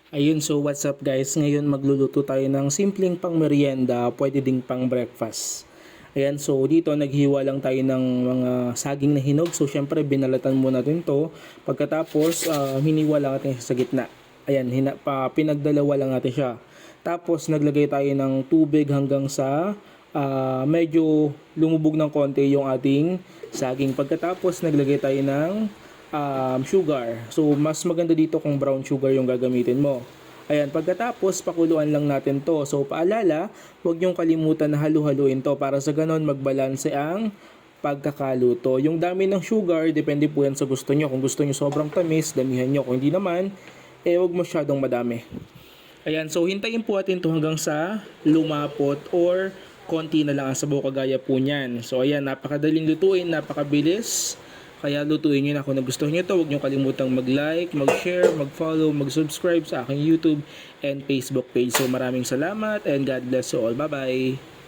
Ayun, so what's up guys? Ngayon magluluto tayo ng simpleng pang merienda, pwede ding pang breakfast. Ayan, so dito naghiwa lang tayo ng mga saging na hinog. So syempre binalatan muna natin to. Pagkatapos hiniwa lang natin siya sa gitna. Ayan, pinagdalawa lang natin siya. Tapos naglagay tayo ng tubig hanggang sa medyo lumubog ng konti yung ating saging. Pagkatapos naglagay tayo ng sugar. So, mas maganda dito kung brown sugar yung gagamitin mo. Ayan, pagkatapos, pakuluan lang natin to. So, paalala, huwag niyong kalimutan na halu-haluin to para sa ganon magbalanse ang pagkakaluto. Yung dami ng sugar, depende po yan sa gusto niyo. Kung gusto niyo sobrang tamis, damihan niyo. Kung hindi naman, huwag masyadong madami. Ayan, so hintayin po natin to hanggang sa lumapot or konti na lang ang sabaw kagaya po niyan. So, ayan, napakadaling lutuin, napakabilis. Kaya lutuin nyo na kung nagustuhan nyo ito. Huwag nyo kalimutang mag-like, mag-share, mag-follow, mag-subscribe sa aking YouTube and Facebook page. So maraming salamat and God bless you all. Bye-bye!